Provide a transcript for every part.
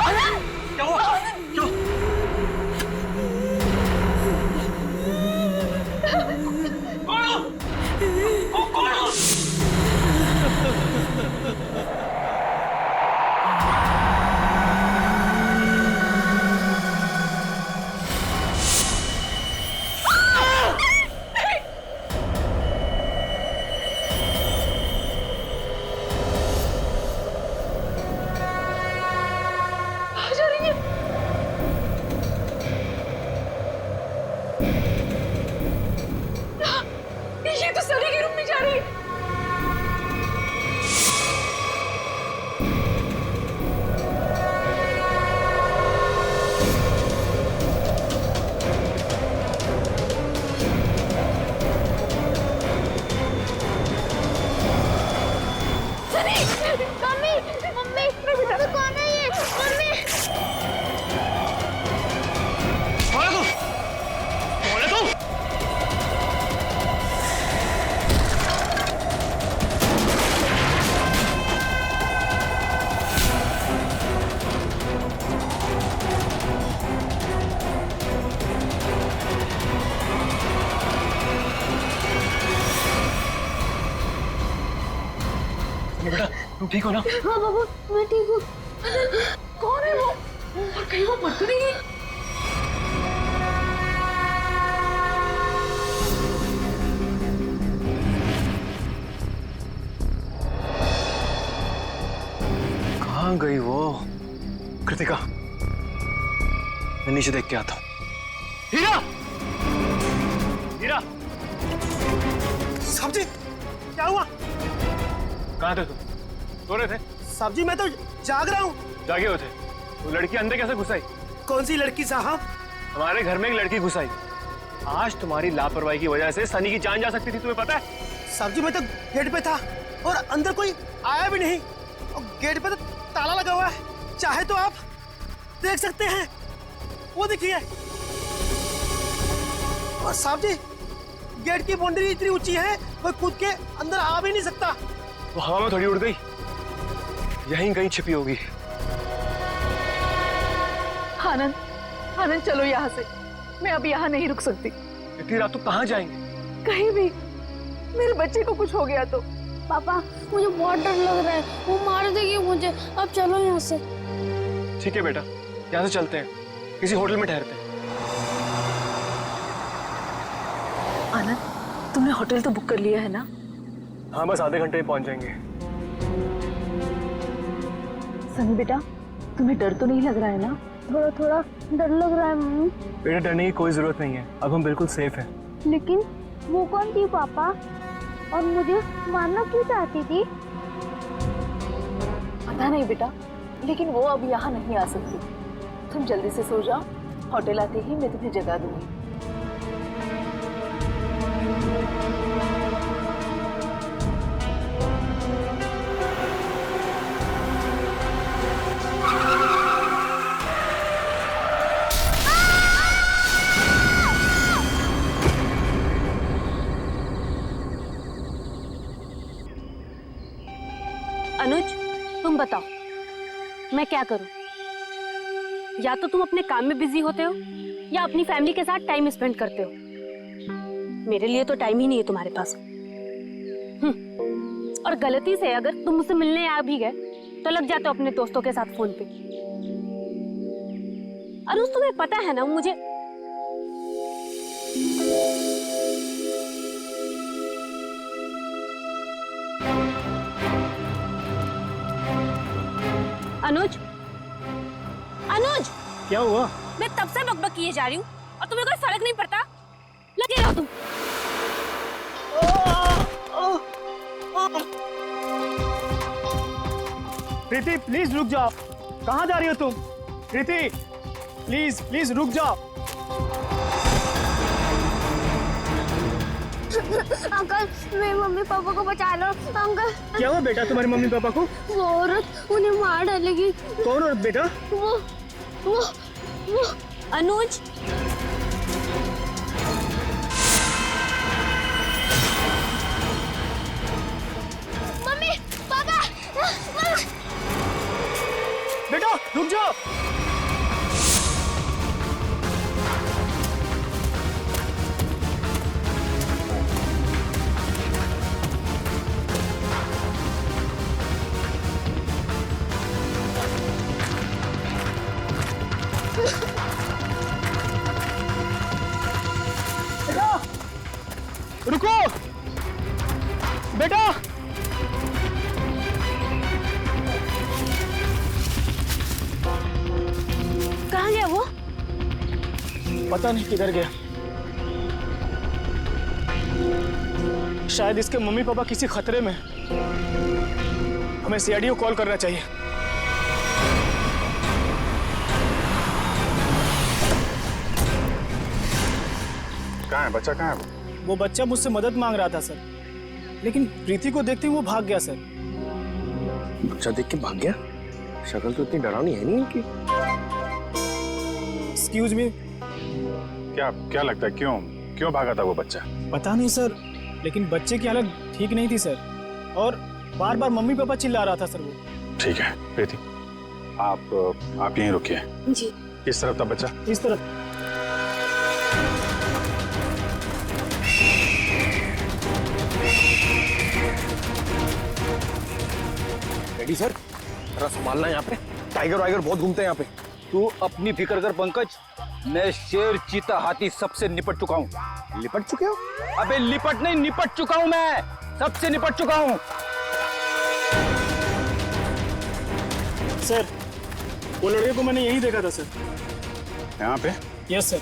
क्या हुआ? क्यों? कौन हो? कौन हो? ये तो सनी के रूम में जा रही है। सनी, मम्मी, मम्मी, बेटा कौन है ये? मम्मी, कौन है तू? कौन है तू? बेटा तुम ठीक हो ना? हाँ बाबू, मैं ठीक हूँ। कौन है वो? और कहीं वो मर तो नहीं गई? कहाँ गई वो? कृतिका, मैं नीचे देख के आता हूँ। हीरा! हीरा! साहब जी, क्या हुआ? कहाँ थे तुम? सो रहे थे? साहब जी, मैं तो जाग रहा हूँ। जागे हो थे? वो लड़की अंदर कैसे घुस आई? कौन सी लड़की साहब? हमारे घर में एक लड़की घुस आई। आज तुम्हारी लापरवाही की वजह से सनी की जान जा सकती थी, तुम्हें पता है? साहब जी, मैं तो गेट पे था और अंदर कोई आया भी नहीं और गेट पे तो ताला लगा हुआ है। चाहे तो आप देख सकते हैं, वो देखिए। और साहब जी, गेट की बाउंड्री इतनी ऊंची है, कोई कूद के अंदर आ भी नहीं सकता। वो हवा में थोड़ी उड़ गई, यहीं कहीं छिपी होगी। आनंद, आनंद चलो यहाँ से। मैं अब यहाँ नहीं रुक सकती। इतनी रात तो कहाँ जाएंगे? कहीं भी। मेरे बच्चे को कुछ हो गया तो। पापा, मुझे बहुत डर लग रहा है, वो मार देगी मुझे। अब चलो यहाँ से। ठीक है बेटा, यहाँ से चलते हैं, किसी होटल में ठहरते हैं। आनंद, तुमने होटल तो बुक कर लिया है ना? हाँ, बस आधे घंटे में पहुंच जाएंगे। सनी बेटा, तुम्हें डर तो नहीं लग रहा है ना? थोड़ा थोड़ा डर लग रहा है मम्मी। बेटा, डरने की कोई जरूरत नहीं है, अब हम बिल्कुल सेफ हैं। लेकिन वो कौन थी पापा, और मुझे मारना क्यों चाहती थी? पता नहीं बेटा, लेकिन वो अब यहाँ नहीं आ सकती। तुम जल्दी से सो जाओ, होटल आते ही मैं तुम्हें जगा दूंगी। अनुज, तुम बताओ मैं क्या करूं? या तो तुम अपने काम में बिजी होते हो या अपनी फैमिली के साथ टाइम स्पेंड करते हो। मेरे लिए तो टाइम ही नहीं है तुम्हारे पास। और गलती से अगर तुम मुझसे मिलने आ भी गए तो लग जाते हो अपने दोस्तों के साथ फोन पे। अनुज, तुम्हें पता है ना मुझे अनुज, अनुज, क्या हुआ? मैं तब से बकबक किए जा रही हूँ और तुम्हें कोई फर्क नहीं पड़ता। लगे रहो तुम। प्रीति, प्लीज रुक जाओ। कहाँ जा रही हो तुम? प्रीति, प्लीज प्लीज रुक जाओ। अंकल, मेरे मम्मी पापा को बचा लो। अंकल, क्या हुआ बेटा तुम्हारे मम्मी पापा को? वो औरत उन्हें मार डालेगी। कौन औरत बेटा? वो अनुज, मम्मी पापा। बेटा रुक जाओ। रुको बेटा। कहाँ गया वो? पता नहीं किधर गया। शायद इसके मम्मी पापा किसी खतरे में। हमें सीआईडी को कॉल करना चाहिए। कहाँ है बच्चा, कहाँ है वो बच्चा मुझसे मदद मांग रहा था सर, लेकिन प्रीति को देखते ही वो भाग गया सर। बच्चा देख के भाग गया? शक्ल तो इतनी डरावनी है नहीं इनकी। Excuse me. क्या क्या लगता है क्यों क्यों भागा था वो बच्चा? पता नहीं सर, लेकिन बच्चे की हालत ठीक नहीं थी सर, और बार बार मम्मी पापा चिल्ला रहा था सर वो। ठीक है प्रीति, आप यहीं रुकिए। जी। किस तरफ था बच्चा? इस तरफ। रेडी सर, जरा संभालना यहाँ पे। टाइगर वाइगर बहुत घूमते हैं यहाँ पे। तू अपनी फिक्र कर पंकज, मैं शेर चीता हाथी सबसे निपट चुका हूँ। लिपट चुके हो? अबे लिपट नहीं, निपट चुका हूँ, मैं सबसे निपट चुका हूँ। सर वो लड़के को मैंने यही देखा था सर। यहाँ पे? Yes sir.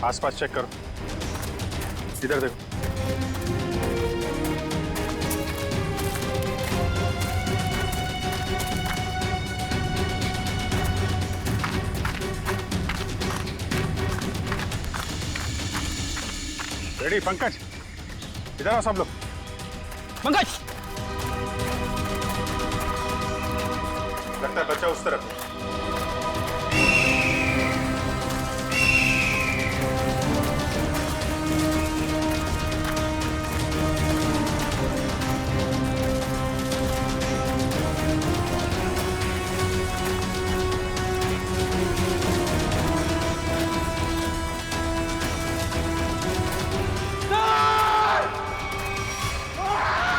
आसपास चेक करो, इधर देखो। रेडी पंकज, इधर आओ सब लोग। पंकज, लगता है बच्चा उस तरफ।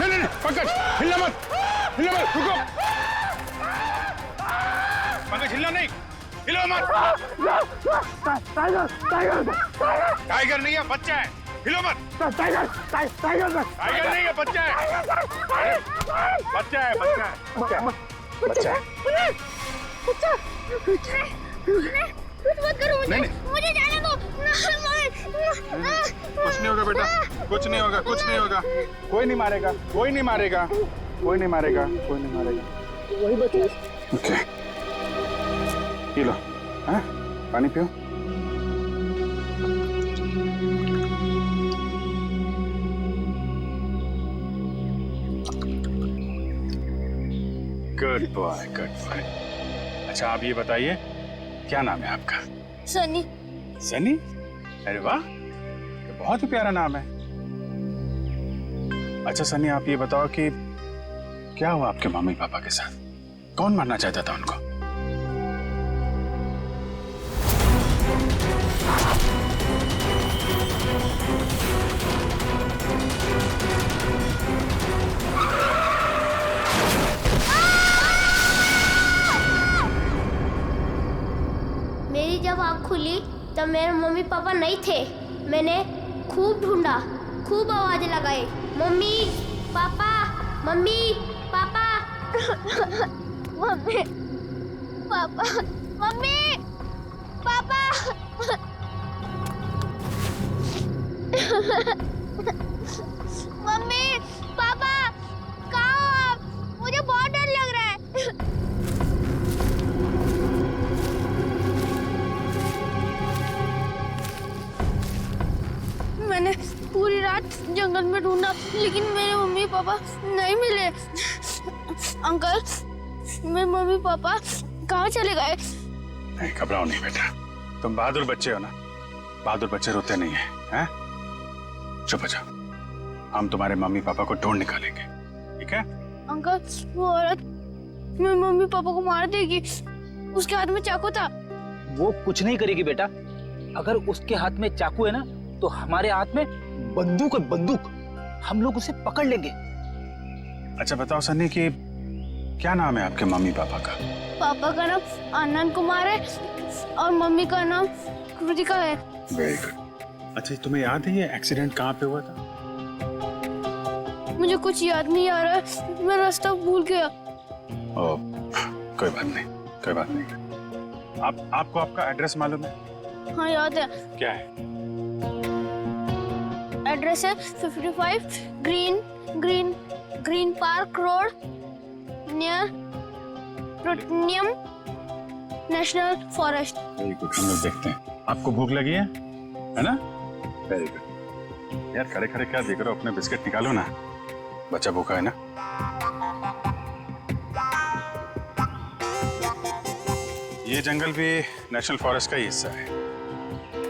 नहीं, पंकज हिलना मत, रुको। पंकज हिलना नहीं, हिलो मत। टाइगर नहीं है, बच्चा है, हिलो मत। टाइगर नहीं है, बच्चा है। बच्चा है। कुछ मत करो मुझे। नहीं। मुझे जाने दो। कुछ नहीं होगा बेटा, कुछ नहीं होगा। कोई नहीं मारेगा। वही बता। Okay, P low. हाँ? पानी पियो। Good boy. अच्छा आप ये बताइए, क्या नाम है आपका? सनी। सनी? अरे वाह, ये बहुत ही प्यारा नाम है। अच्छा सनी, आप ये बताओ कि क्या हुआ आपके मम्मी पापा के साथ? कौन मारना चाहता था उनको? मेरी जब आँख खुली तब मेरे मम्मी पापा नहीं थे। मैंने खूब ढूंढा, खूब आवाजें लगाई, mummy papa, mummy papa. Mummy papa, mummy papa. Mummy papa, कहाँ हो आप? मुझे बहुत डर लग रहा है। मैंने पूरी रात जंगल में ढूंढा, लेकिन मेरे मम्मी पापा नहीं मिले। अंकल, मेरे मम्मी पापा कहाँ चले गए? नहीं, घबराओ नहीं बेटा, तुम बहादुर बच्चे हो ना। बहादुर बच्चे रोते नहीं है, हैं? चुप हो जाओ, हम तुम्हारे मम्मी पापा को ढूंढ निकालेंगे, ठीक है? अंकल, वो औरत मेरी मम्मी पापा को मार देगी। उसके हाथ में चाकू था। वो कुछ नहीं करेगी बेटा। अगर उसके हाथ में चाकू है ना तो हमारे हाथ में बंदूक है, बंदूक। हम लोग उसे पकड़ लेंगे। अच्छा बताओ सन्नी कि क्या नाम है आपके मम्मी पापा का? पापा का नाम आनंद कुमार है और मम्मी का नाम कृतिका है। Very good. अच्छा तुम्हें याद है ये एक्सीडेंट कहाँ पे हुआ था? मुझे कुछ याद नहीं आ रहा है, मैं रास्ता भूल गया। ओ, कोई बात नहीं, कोई बात नहीं। आपको आपका एड्रेस मालूम है? हाँ याद है। क्या है? एड्रेस है 55 green park road near plutonium national forest. Very good, हम लोग देखते हैं। आपको भूख लगी है ना? Very good. यार खड़े खड़े क्या देख रहे हो? अपने बिस्किट निकालो ना, बच्चा भूखा है ना। ये जंगल भी नेशनल फॉरेस्ट का ही हिस्सा है।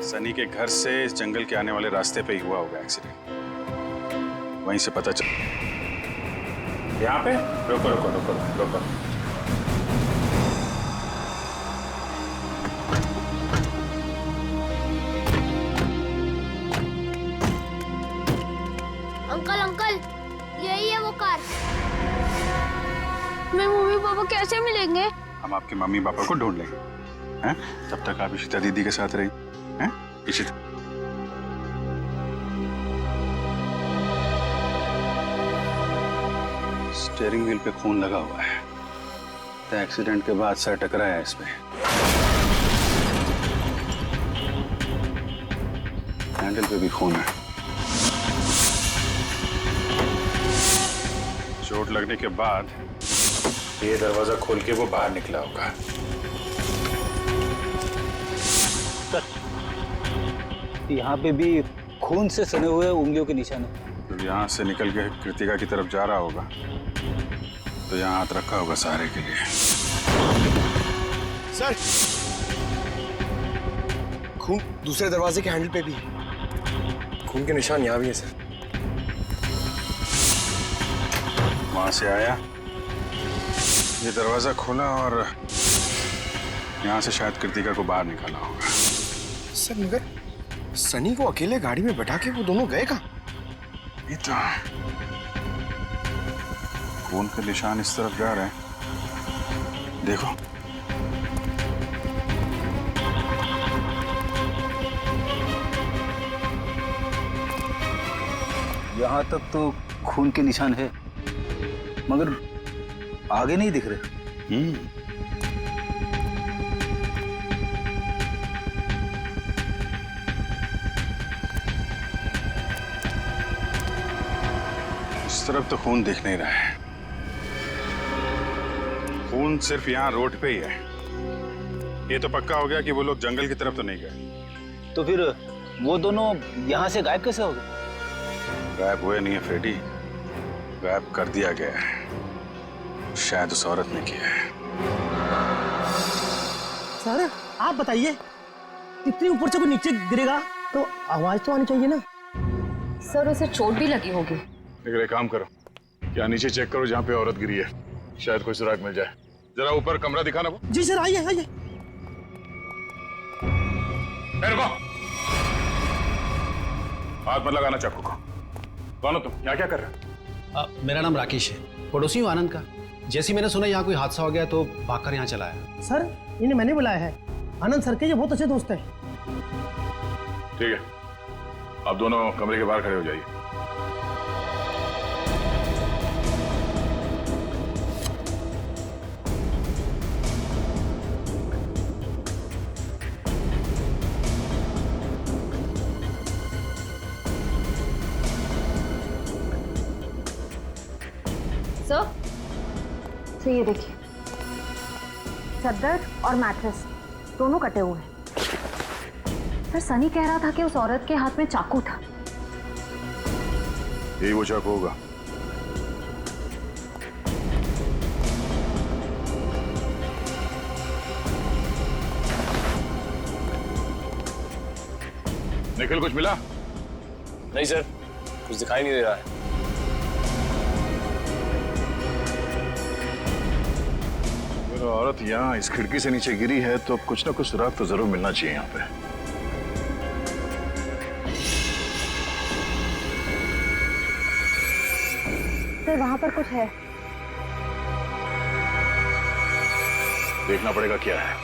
सनी के घर से इस जंगल के आने वाले रास्ते पे ही हुआ होगा एक्सीडेंट। वहीं से पता चल। यहाँ पे रोको रोको रोको रोको। अंकल अंकल, यही है वो कार। मेरे मम्मी पापा कैसे मिलेंगे? हम आपके मम्मी पापा को ढूंढ लेंगे, हैं? तब तक आप इशिता दीदी के साथ रही, हैं? इशिता। स्टीयरिंग व्हील पे खून लगा हुआ है। तो एक्सीडेंट के बाद सर टकराया है इसमें। हैंडल पे भी खून है। चोट लगने के बाद ये दरवाजा खोल के वो बाहर निकला होगा। यहाँ पे भी खून से सने हुए उंगलियों के निशान है। जब यहाँ से निकल के कृतिका की तरफ जा रहा होगा तो यहाँ हाथ रखा होगा सहारे के लिए। सर, खून दूसरे दरवाजे के हैंडल पे भी है। खून के निशान यहाँ भी है सर। वहां से आया, ये दरवाजा खोला और यहाँ से शायद कृतिका को बाहर निकाला होगा। सर मगर सनी को अकेले गाड़ी में बैठा के वो दोनों गए कहाँ? ये तो खून के निशान इस तरफ जा रहे हैं, देखो। यहाँ तक तो खून के निशान है मगर आगे नहीं दिख रहे। इस तरफ तो खून दिख नहीं रहा है। खून सिर्फ यहाँ रोड पे ही है। ये तो पक्का हो गया कि वो लोग जंगल की तरफ तो नहीं गए। तो फिर वो दोनों यहाँ से गायब कैसे हो गए? गायब हुए नहीं है फ्रेडी, गायब कर दिया गया है। शायद उस औरत ने किया है। सर आप बताइए, इतनी ऊपर से कोई नीचे गिरेगा तो आवाज तो आनी चाहिए ना। सर उसे चोट भी लगी होगी। लेकिन एक काम करो, क्या नीचे चेक करो जहाँ पे औरत गिरी है, शायद कोई सुराग मिल जाए। जरा ऊपर कमरा दिखाना वो। जी सर, आइए आइए। रुको, हाथ मत लगाना चाकू को। कौन हो तुम? यहाँ क्या कर रहे हो? मेरा नाम राकेश है, पड़ोसी हूँ आनंद का। जैसे ही मैंने सुना यहाँ कोई हादसा हो गया तो भागकर यहाँ चला आया। सर इन्हें मैंने बुलाया है। आनंद सर के ये बहुत अच्छे दोस्त हैं। ठीक है, आप दोनों कमरे के बाहर खड़े हो जाइए। तो ये देखिए, चादर और मैट्रेस दोनों कटे हुए हैं। सर सनी कह रहा था कि उस औरत के हाथ में चाकू था। यही वो चाकू होगा। निखिल कुछ मिला? नहीं सर, कुछ दिखाई नहीं दे रहा है। अगर औरत यहाँ इस खिड़की से नीचे गिरी है तो कुछ ना कुछ सुराग तो जरूर मिलना चाहिए यहाँ पे। सर वहां पर कुछ है। देखना पड़ेगा क्या है।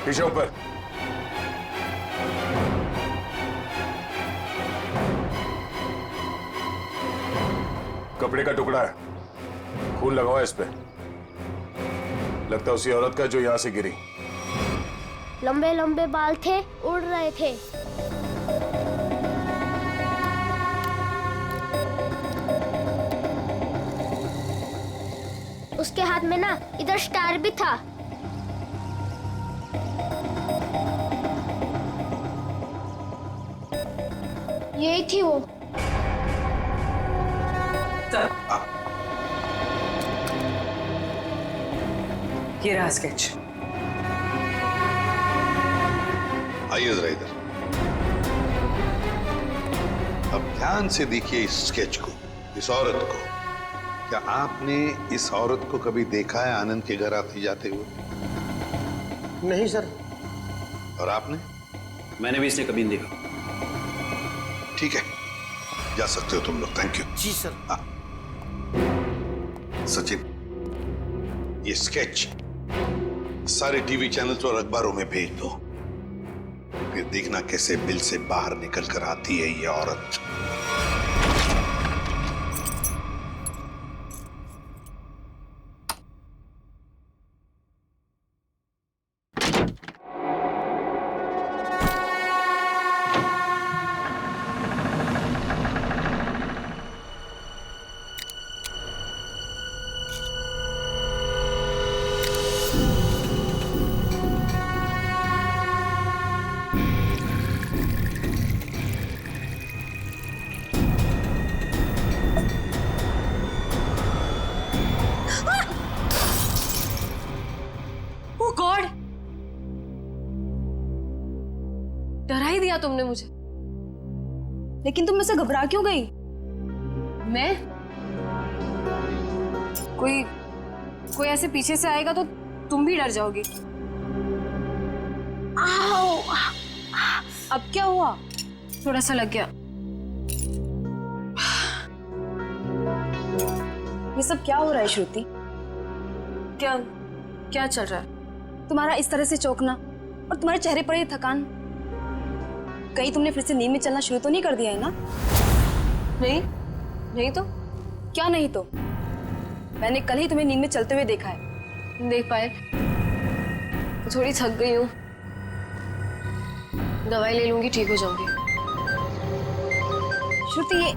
पीछे ऊपर। कपड़े का टुकड़ा है, खून लगा हुआ है इस पे। लगता है उसी औरत का जो यहां से गिरी। लंबे लंबे बाल थे, उड़ रहे थे। उसके हाथ में ना इधर स्टार भी था। यही थी वो। ये रहा स्केच। आइए जरा इधर। अब ध्यान से देखिए इस स्केच को, इस औरत को। क्या आपने इस औरत को कभी देखा है आनंद के घर आते जाते हुए? नहीं सर। और आपने? मैंने भी इसे कभी नहीं देखा। ठीक है, जा सकते हो तुम लोग। Thank you. जी सर। सचिन, ये स्केच सारे टीवी चैनल्स और अखबारों में भेज दो। फिर देखना कैसे बिल से बाहर निकल कर आती है ये औरत। डरा ही दिया तुमने मुझे। लेकिन तुम मुझसे घबरा क्यों गई? मैं? कोई ऐसे पीछे से आएगा तो तुम भी डर जाओगी। आओ! अब क्या हुआ? थोड़ा सा लग गया। ये सब क्या हो रहा है श्रुति? क्या चल रहा है? तुम्हारा इस तरह से चौंकना और तुम्हारे चेहरे पर ये थकान, कहीं तुमने फिर से नींद में चलना शुरू तो नहीं कर दिया है ना? नहीं तो क्या नहीं तो? मैंने कल ही तुम्हें नींद में चलते हुए देखा है। देख पाए तो थोड़ी थक गई हूँ, दवाई ले लूंगी, ठीक हो जाऊंगी। श्रुति ये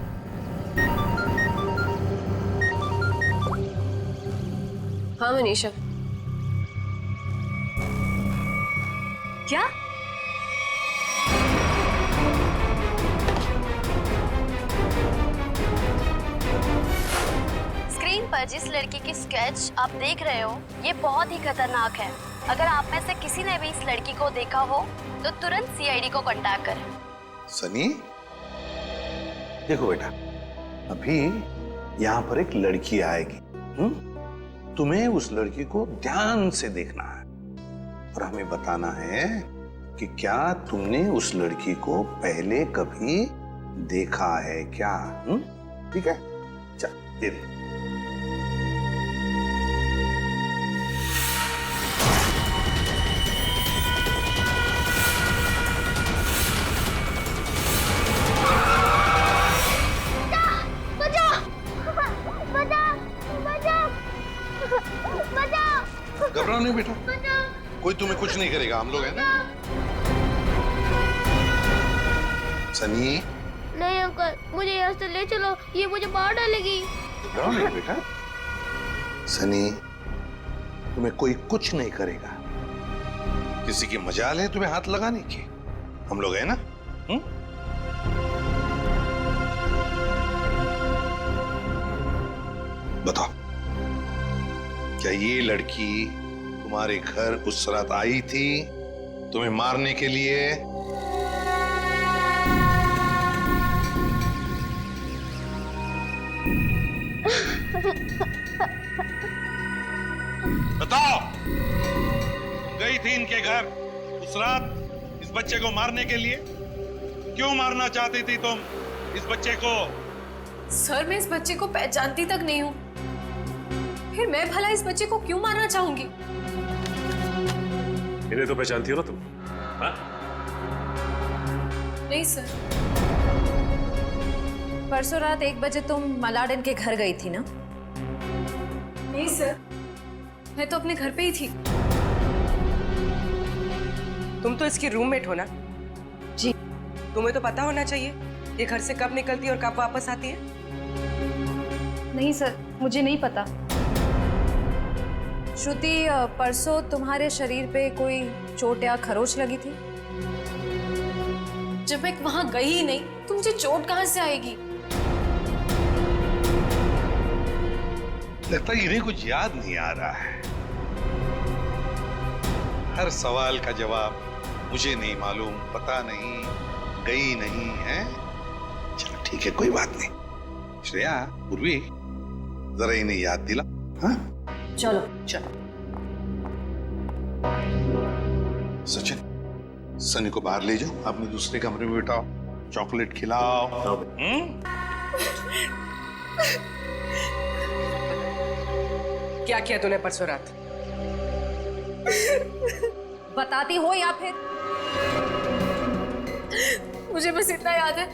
हाँ मनीषा। क्या? स्क्रीन पर जिस लड़की की स्केच आप देख रहे हो ये बहुत ही खतरनाक है। अगर आप में से किसी ने भी इस लड़की को देखा हो तो तुरंत सीआईडी को कांटेक्ट करें। सनी, देखो बेटा, अभी यहाँ पर एक लड़की आएगी। तुम्हें उस लड़की को ध्यान से देखना है और हमें बताना है कि क्या तुमने उस लड़की को पहले कभी देखा है क्या? ठीक है, चल दे दे। घबराओ नहीं बेटा, कोई तुम्हें कुछ नहीं करेगा, हम लोग हैं ना। सनी, नहीं अंकल, मुझे यहाँ से ले चलो, ये मुझे मार डालेगी। घबराओ नहीं बेटा। सनी, तुम्हें कोई कुछ नहीं करेगा। किसी की मजाल है तुम्हें हाथ लगाने की? हम लोग हैं ना? बताओ, क्या ये लड़की तुम्हारे घर उस रात आई थी तुम्हें मारने के लिए? बताओ, गई थी इनके घर उस रात इस बच्चे को मारने के लिए? क्यों मारना चाहती थी तुम इस बच्चे को? सर, मैं इस बच्चे को पहचानती तक नहीं हूँ, फिर मैं भला इस बच्चे को क्यों मारना चाहूंगी? इन्हें तो पहचानती हो ना तुम? हाँ? नहीं सर, परसों रात 1 बजे तुम मलाडन के घर गई थी ना? नहीं सर, मैं तो अपने घर पे ही थी। तुम तो इसकी रूममेट हो ना? जी। तुम्हें तो पता होना चाहिए ये घर से कब निकलती है और कब वापस आती है। नहीं सर, मुझे नहीं पता। श्रुति, परसों तुम्हारे शरीर पे कोई चोट या खरोच लगी थी? जब मैं वहां गई ही नहीं तो मुझे चोट कहां से आएगी? लगता है इन्हें कुछ याद नहीं आ रहा है। हर सवाल का जवाब मुझे नहीं मालूम, पता नहीं, गई नहीं है। चलो ठीक है, कोई बात नहीं। श्रेया, पूर्वी, जरा इन्हें याद दिला। हाँ? चलो। सचिन, सनी को बाहर ले जाओ, अपने दूसरे कमरे में बिठाओ, चॉकलेट खिलाओ। क्या किया तूने परसों रात? बताती हो या फिर? मुझे बस इतना याद है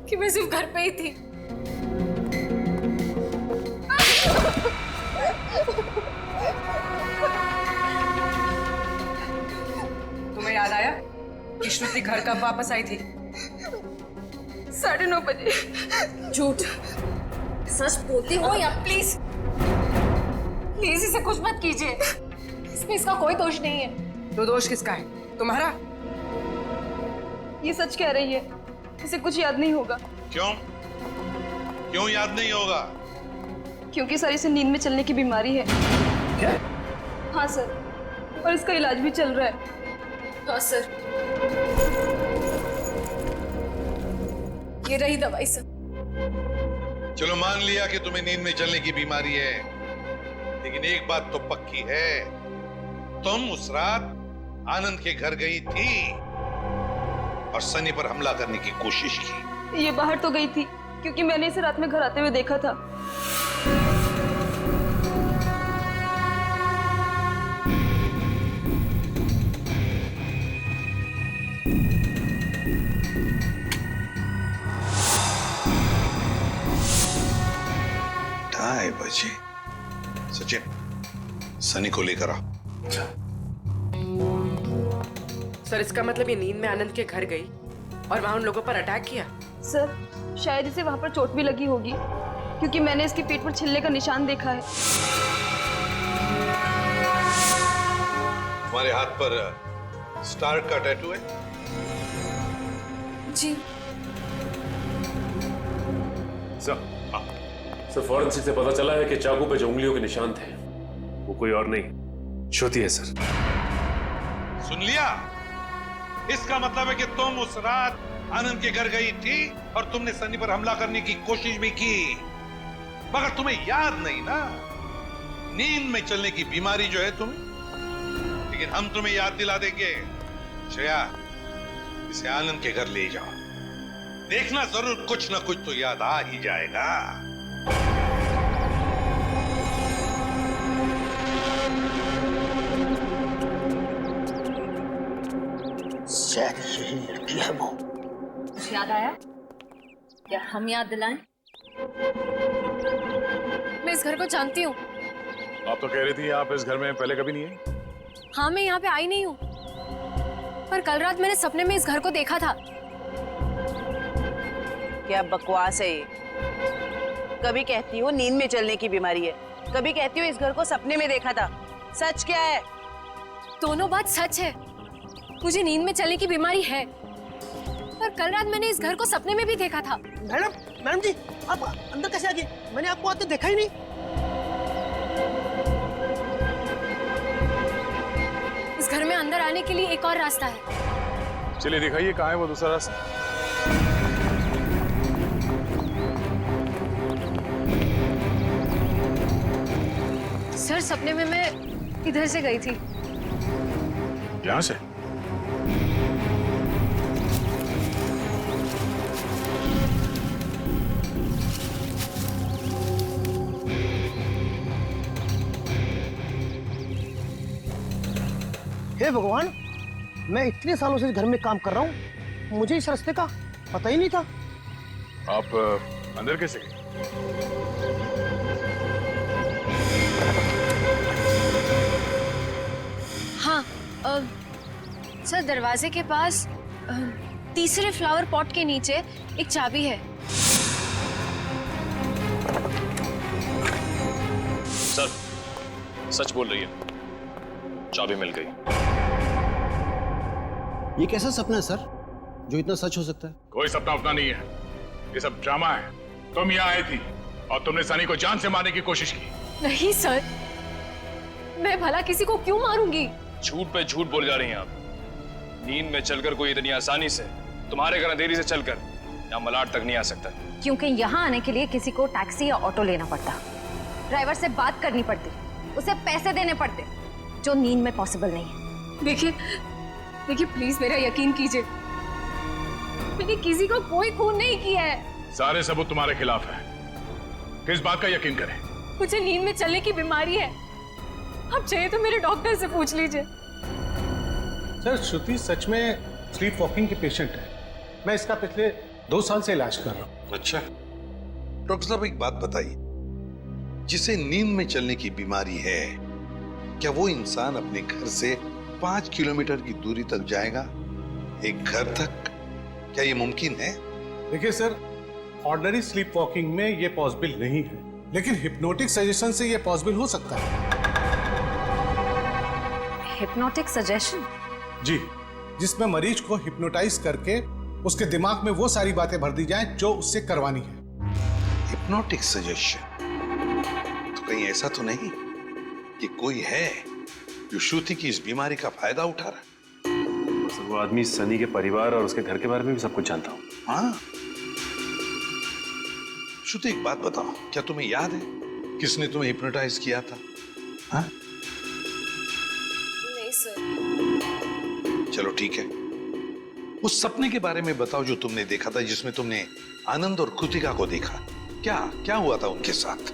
कि मैं सिर्फ घर पे ही थी। तुम्हें याद आया कि श्रुति घर कब वापस आई थी? 9:30 बजे। झूठ। सच बोलती हो या प्लीज इसे कुछ मत कीजिए, इसमें इसका कोई दोष नहीं है। तो दोष किसका है? तुम्हारा? ये सच कह रही है, इसे कुछ याद नहीं होगा। क्यों याद नहीं होगा? क्योंकि सर, इसे नींद में चलने की बीमारी है। क्या? हाँ सर, और इसका इलाज भी चल रहा है। हाँ सर, ये रही दवाई सर। चलो मान लिया कि तुम्हें नींद में चलने की बीमारी है, लेकिन एक बात तो पक्की है, तुम उस रात आनंद के घर गई थी और सनी पर हमला करने की कोशिश की। ये बाहर तो गई थी क्योंकि मैंने इसे रात में घर आते हुए देखा था। ढाई बजे। सचिन, सनी को लेकर आओ। सर, इसका मतलब ये नींद में आनंद के घर गई और वहां उन लोगों पर अटैक किया? सर, शायद इसे वहां पर चोट भी लगी होगी क्योंकि मैंने इसके पेट पर छिलने का निशान देखा है। तुम्हारे हाथ पर स्टार का टैटू है? जी सर, फॉरेंसिक से पता चला है कि चाकू पे जो उंगलियों के निशान थे वो कोई और नहीं, श्रुति है सर। सुन लिया? इसका मतलब है कि तुम उस रात आनंद के घर गई थी और तुमने सनी पर हमला करने की कोशिश भी की, मगर तुम्हें याद नहीं ना। नींद में चलने की बीमारी जो है तुम्हें, लेकिन हम तुम्हें याद दिला देंगे। श्रेया, इसे आनंद के घर ले जाओ, देखना जरूर कुछ ना कुछ तो याद आ ही जाएगा। शायद यही लड़की है वो। कुछ याद आया? क्या हम याद दिलाएं? मैं इस घर को जानती हूँ। आप तो कह रही थी आप इस घर में पहले कभी नहीं आई। हाँ, मैं यहाँ पे आई नहीं हूँ, पर कल रात मैंने सपने में इस घर को देखा था। क्या बकवास है ये? कभी कहती हो नींद में चलने की बीमारी है, कभी कहती हो इस घर को सपने में देखा था। सच क्या है? दोनों बात सच है। मुझे नींद में चलने की बीमारी है, और कल रात मैंने इस घर को सपने में भी देखा था। मैडम जी, आप अंदर कैसे आ गए? मैंने आपको आते देखा ही नहीं। इस घर में अंदर आने के लिए एक और रास्ता है। चलिए दिखाइए कहाँ है वो दूसरा रास्ता। सर, सपने में मैं इधर से गई थी। यहाँ से? हे भगवान, मैं इतने सालों से इस घर में काम कर रहा हूँ, मुझे इस रास्ते का पता ही नहीं था। आप अंदर कैसे गए? हाँ, सर दरवाजे के पास तीसरे फ्लावर पॉट के नीचे एक चाबी है। सर, सच बोल रही है, चाबी मिल गई। ये कैसा सपना है सर, जो इतना सच हो सकता है? कोई सपना अपना नहीं है, ये सब ड्रामा है। तुम यहाँ आई थी और तुमने सनी को जान से मारने की कोशिश की। नहीं सर, मैं भला किसी को क्यों मारूंगी? झूठ पे झूठ बोल जा रही हैं आप। नींद में चलकर कोई इतनी आसानी से तुम्हारे घर अंधेरी से चलकर यहाँ मलाड तक नहीं आ सकता। क्योंकि यहाँ आने के लिए किसी को टैक्सी या ऑटो लेना पड़ता, ड्राइवर से बात करनी पड़ती, उसे पैसे देने पड़ते, जो नींद में पॉसिबल नहीं है। देखिए प्लीज मेरा यकीन कीजिए, मैंने किसी को कोई खून नहीं किया है। सारे सबूत तुम्हारे खिलाफ है, किस बात का यकीन करें? मुझे नींद में चलने की बीमारी है, आप चाहे तो मेरे डॉक्टर से पूछ लीजिए। सर, श्रुति सच में स्लीप वॉकिंग की पेशेंट है। मैं इसका पिछले 2 साल से इलाज कर रहा हूँ। अच्छा डॉक्टर साहब, एक बात बताइए, जिसे नींद में चलने की बीमारी है, क्या वो इंसान अपने घर से 5 किलोमीटर की दूरी तक जाएगा, एक घर तक? क्या ये मुमकिन है? देखिए सर, ऑर्डिनरी स्लीप वॉकिंग में ये पॉसिबल नहीं है, लेकिन हिप्नोटिक सजेशन से ये पॉसिबल हो सकता है। Hypnotic suggestion? जी, जिसमें मरीज को हिप्नोटाइज करके उसके दिमाग में वो सारी बातें भर दी जाएं जो उससे करवानी है। Hypnotic suggestion? तो कहीं ऐसा तो नहीं कि कोई है जो श्रुति की इस बीमारी का फायदा उठा रहा है? सर, वो आदमी सनी के परिवार और उसके घर के बारे में भी सब कुछ जानता हूँ। हाँ, श्रुति एक बात बताओ, क्या तुम्हें याद है किसने तुम्हें हिप्नोटाइज किया था? हाँ? नहीं सर। चलो ठीक है, उस सपने के बारे में बताओ जो तुमने देखा था, जिसमें तुमने आनंद और कृतिका को देखा। क्या क्या हुआ था उनके साथ?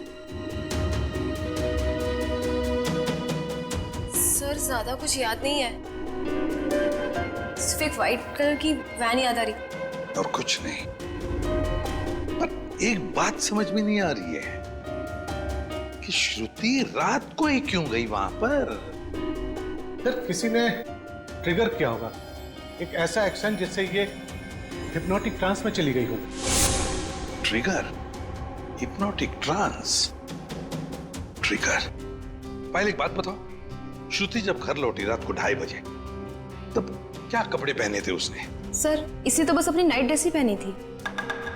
सर ज्यादा कुछ याद नहीं है, सिर्फ एक व्हाइट कलर की वैन याद आ रही। और कुछ नहीं? पर एक बात समझ में नहीं आ रही है कि श्रुति रात को ही क्यों गई वहां पर? सर, किसी ने ट्रिगर किया होगा, एक ऐसा एक्शन जिससे ये हिप्नोटिक ट्रांस में चली गई हो। ट्रिगर? Hypnotic trance? ट्रिगर? पहले एक बात बताओ, श्रुति जब घर लौटी रात को 2:30 बजे, तब क्या कपड़े पहने थे उसने? सर, इसी तो बस अपनी नाइट ड्रेस ही पहनी थी।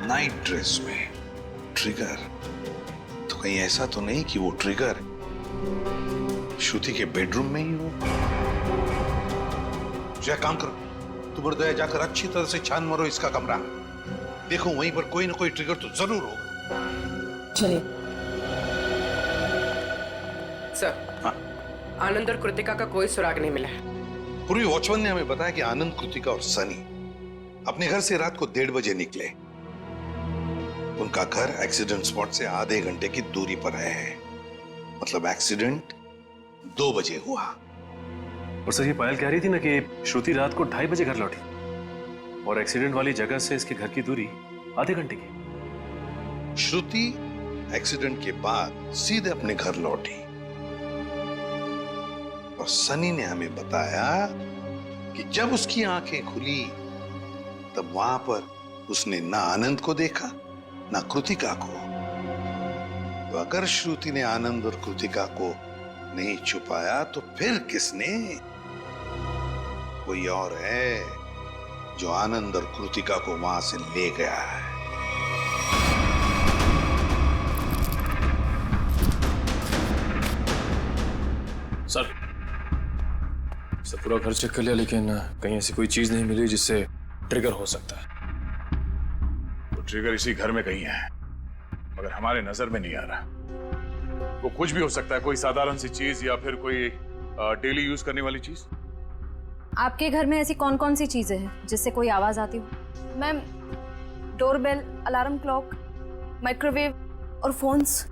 नाइट ड्रेस में ट्रिगर? तो कहीं ऐसा तो नहीं कि वो ट्रिगर श्रुति के बेडरूम में ही हो? क्या काम करो, तुम और दया जाकर अच्छी तरह से छान मारो इसका कमरा, देखो वहीं पर कोई ना कोई ट्रिगर तो जरूर होगा। चलिए। सर, हाँ? आनंद और कृतिका का कोई सुराग नहीं मिला है। पूर्वी वॉचमैन ने हमें बताया कि आनंद, कृतिका और सनी अपने घर से रात को 1:30 बजे निकले। उनका घर एक्सीडेंट स्पॉट से आधे घंटे की दूरी पर है, मतलब एक्सीडेंट 2 बजे हुआ। और सर, ये पायल कह रही थी ना कि श्रुति रात को 2:30 बजे घर लौटी और एक्सीडेंट वाली जगह से इसके घर की दूरी आधे घंटे की। श्रुति एक्सीडेंट के बाद सीधे अपने घर लौटी और सनी ने हमें बताया कि जब उसकी आंखें खुली तब वहां पर उसने ना आनंद को देखा ना कृतिका को। तो अगर श्रुति ने आनंद और कृतिका को नहीं छुपाया तो फिर किसने? कोई और है जो आनंद और कृतिका को वहां से ले गया है। सर पूरा घर चेक कर लिया, लेकिन कहीं ऐसी कोई चीज नहीं मिली जिससे ट्रिगर हो सकता है। तो ट्रिगर इसी घर में कहीं है, मगर हमारे नजर में नहीं आ रहा। वो कुछ भी हो सकता है, कोई साधारण सी चीज या फिर कोई डेली यूज करने वाली चीज। आपके घर में ऐसी कौन कौन सी चीजें हैं जिससे कोई आवाज आती हो? Ma'am, doorbell, alarm clock, microwave और फोन्स।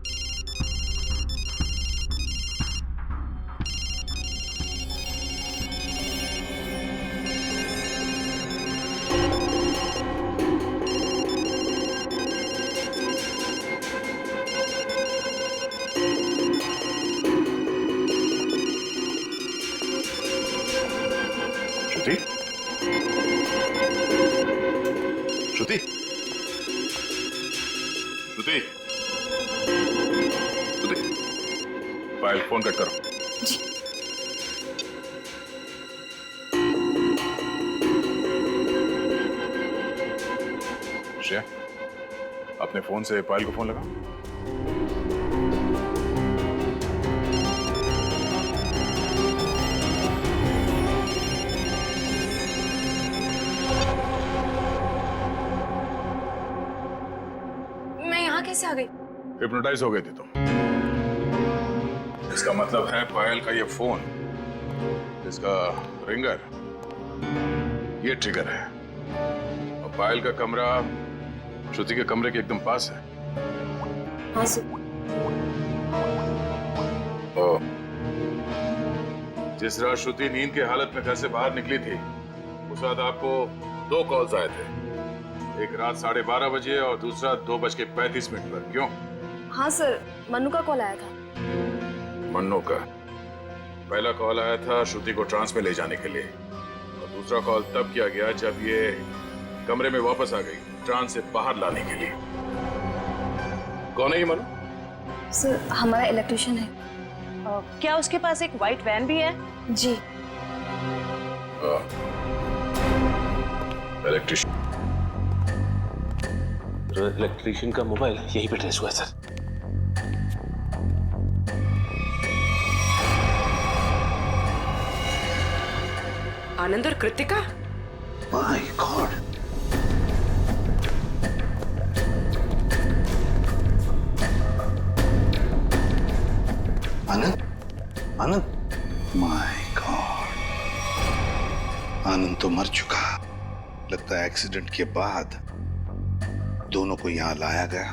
श्रुति, श्रुति, श्रुति, श्रुति, फाइल फोन कट करो। जी। श्रेया, अपने फोन से पायल को फोन लगा। कैसे आ गई? हिप्नोटाइज हो गई थी तुम। इसका मतलब है पायल का ये फोन, इसका रिंगर, ये ट्रिगर है। और पायल का कमरा श्रुति के कमरे के एकदम पास है। हाँ सर। जिस रात श्रुति नींद के हालत में घर से बाहर निकली थी, उस रात आपको 2 कॉल्स आए थे, एक रात 12:30 बजे और दूसरा 2:35 पर। क्यों? हाँ सर, मन्नू का कॉल आया था। मन्नू का पहला कॉल आया था श्रुति को ट्रांस में ले जाने के लिए, और दूसरा कॉल तब किया गया जब ये कमरे में वापस आ गई ट्रांस से बाहर लाने के लिए। कौन है ये मन्नू? सर, हमारा इलेक्ट्रिशियन है। क्या उसके पास एक व्हाइट वैन भी है? जी। इलेक्ट्रिशियन। इलेक्ट्रिशियन का मोबाइल यहीं पे ट्रेस हुआ है सर। आनंद और Kritika? My god. Anand, Anand, my god, Anand तो मर चुका। लगता है एक्सीडेंट के बाद दोनों को यहां लाया गया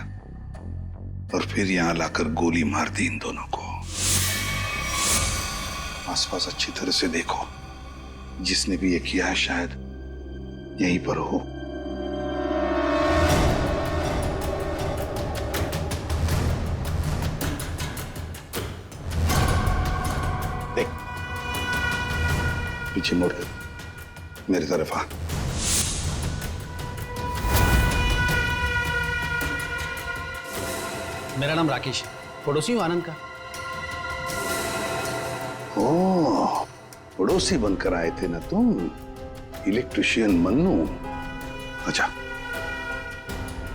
और फिर यहां लाकर गोली मार दी इन दोनों को। आसपास अच्छी तरह से देखो, जिसने भी ये किया है शायद यहीं पर हो। देख, पीछे मुड़ मेरी तरफ आ। मेरा नाम राकेश, पड़ोसी हूँ आनंद का। ओह, पड़ोसी बनकर आए थे ना तुम, इलेक्ट्रिशियन मन्नू। अच्छा,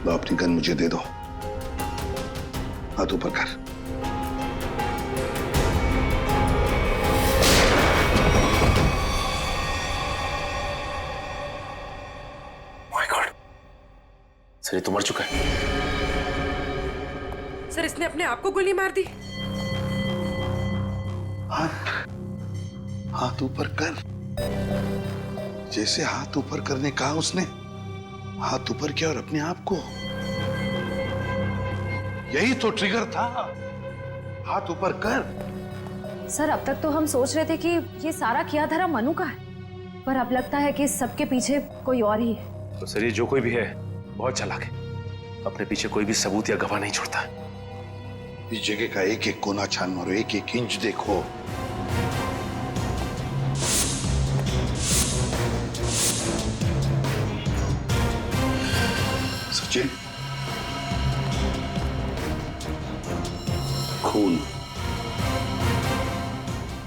लो अपनी गन मुझे दे दो, हाथ ऊपर कर। माय गॉड, सर ये तो मर चुका है। सर, इसने अपने आप को गोली मार दी। हाथ ऊपर कर। जैसे हाथ ऊपर करने कहा उसने, हाथ ऊपर किया और अपने आप को। यही तो ट्रिगर था, हाथ ऊपर कर। सर, अब तक तो हम सोच रहे थे कि ये सारा किया धरा मनु का है, पर अब लगता है कि सबके पीछे कोई और ही है। तो सर ये जो कोई भी है बहुत चालाक है, अपने पीछे कोई भी सबूत या गवाह नहीं छोड़ता। इस जगह का एक एक कोना छान मारो, एक एक इंच देखो। सचिन, खून।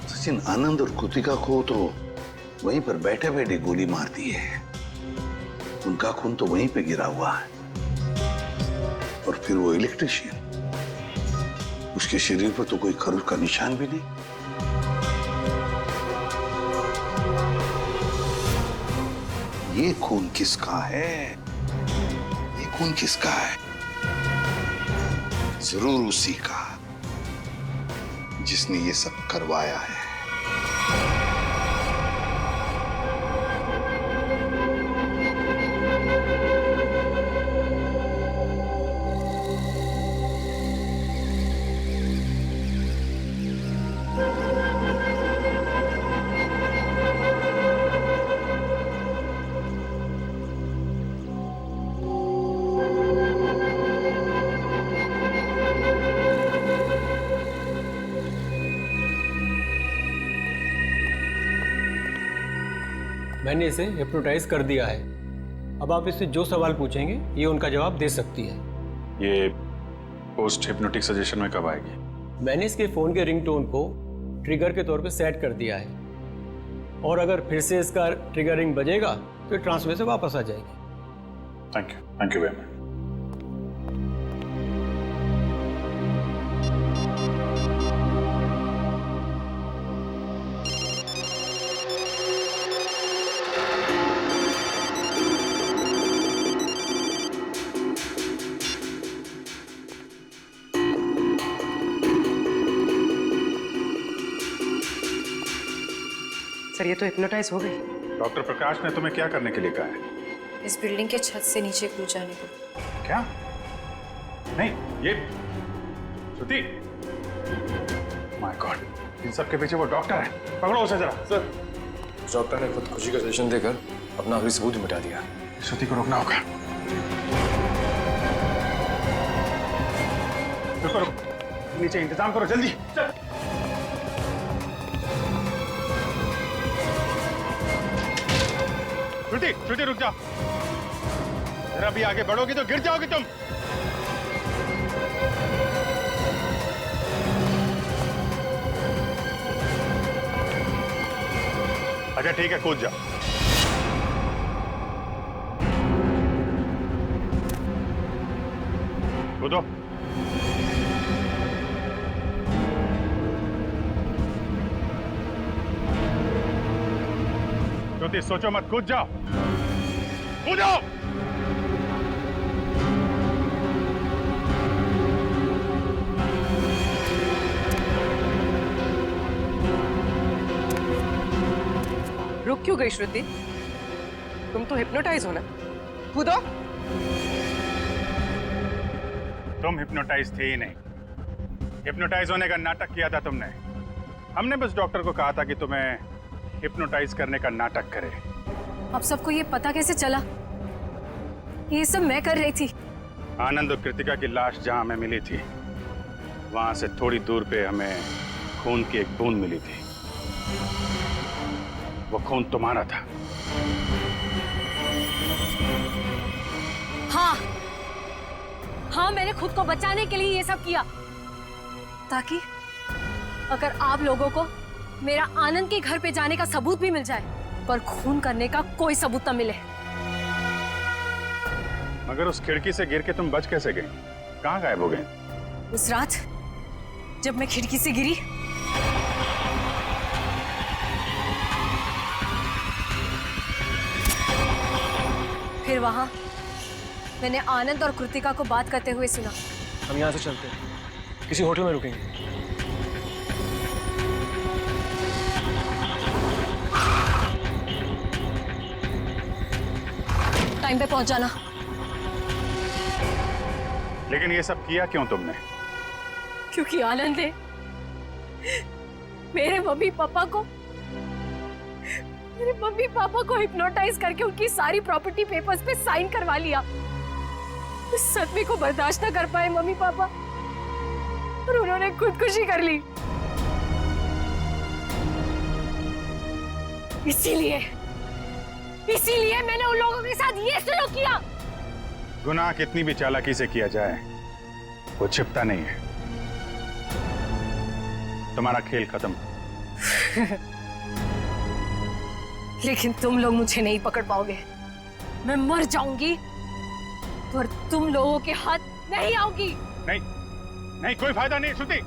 सचिन, आनंद और कृतिका को तो वहीं पर बैठे बैठे गोली मार दी है। उनका खून तो वहीं पे गिरा हुआ है। और फिर वो इलेक्ट्रिशियन, उसके शरीर पर तो कोई खरोच का निशान भी नहीं। ये खून किसका है? ये खून किसका है? जरूर उसी का जिसने ये सब करवाया है। मैंने इसे हिप्नोटाइज कर दिया है। अब आप इससे जो सवाल पूछेंगे ये उनका जवाब दे सकती है। ये पोस्ट हिप्नोटिक सजेशन में कब आएगी? मैंने इसके फ़ोन के रिंगटोन को ट्रिगर के तौर पे सेट कर दिया है और अगर फिर से इसका ट्रिगर रिंग बजेगा तो ये ट्रांस में से वापस आ जाएगी। Thank you very much. Sir ये तो हिप्नोटाइज हो गई। डॉक्टर प्रकाश ने तुम्हें क्या करने के लिए कहा है? इस बिल्डिंग के छत से नीचे कूद जाने को। क्या? नहीं, ये श्रुति, माय गॉड, इन सब के पीछे वो डॉक्टर है। पकड़ो उसे जरा। सर, डॉक्टर ने खुदकुशी का सजेशन देकर अपना आखिरी सबूत ही मिटा दिया। श्रुति को रोकना होगा। रुको रुको, नीचे इंतजाम करो जल्दी। चल। श्रुति, श्रुति रुक जाओ। जरा भी आगे बढ़ोगी तो गिर जाओगी तुम। अच्छा ठीक है, कूद जाओ। कूदो। श्रुति सोचो मत, कूद जाओ, कूदो। रुक क्यों गई श्रुति? तुम तो हिप्नोटाइज हो ना, कूदो। तुम हिप्नोटाइज थे ही नहीं। हिप्नोटाइज होने का नाटक किया था तुमने। हमने बस डॉक्टर को कहा था कि तुम्हें हिप्नोटाइज करने का नाटक करे। अब सबको ये पता कैसे चला? ये सब मैं कर रही थी। आनंद और कृतिका की लाश जहां हमें मिली थी, वहां से थोड़ी दूर पे हमें खून की एक बूंद मिली थी। वो खून तुम्हारा था। हाँ हाँ, मैंने खुद को बचाने के लिए ये सब किया, ताकि अगर आप लोगों को मेरा आनंद के घर पे जाने का सबूत भी मिल जाए, पर खून करने का कोई सबूत न मिले। मगर उस खिड़की से गिर के तुम बच कैसे गए? कहाँ गायब हो गए? उस रात जब मैं खिड़की से गिरी, फिर वहां मैंने आनंद और कृतिका को बात करते हुए सुना। हम यहाँ से चलते हैं, किसी होटल में रुकेंगे। टाइम पे पहुंच जाना। लेकिन ये सब किया क्यों तुमने? क्योंकि आनंद ने मेरे मम्मी पापा को हिप्नोटाइज करके उनकी सारी प्रॉपर्टी पेपर्स पे साइन करवा लिया। इस सदमे को बर्दाश्त न कर पाए मम्मी पापा और उन्होंने खुदकुशी कर ली। इसीलिए मैंने उन लोगों के साथ ये सलूक किया। गुनाह कितनी भी चालाकी से किया जाए, वो छिपता नहीं है। तुम्हारा खेल खत्म। लेकिन तुम लोग मुझे नहीं पकड़ पाओगे। मैं मर जाऊंगी पर तुम लोगों के हाथ नहीं आऊंगी। नहीं नहीं, कोई फायदा नहीं श्रुति।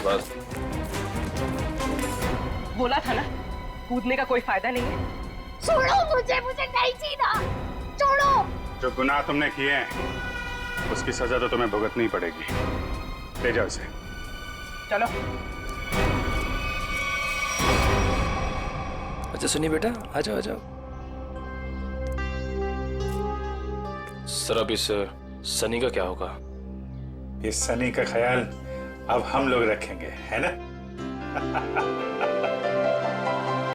बस बोला था ना, कूदने का कोई फायदा नहीं है। छोड़ो मुझे, मुझे नहीं जीना, छोड़ो। जो गुनाह तुमने किए हैं उसकी सजा तो तुम्हें भुगतनी पड़ेगी। ले जाओ इसे। चलो। अच्छा सुनिए बेटा, आ जाओ आ जाओ। सर अब इस सनी का क्या होगा? इस सनी का ख्याल अब हम लोग रखेंगे, है ना?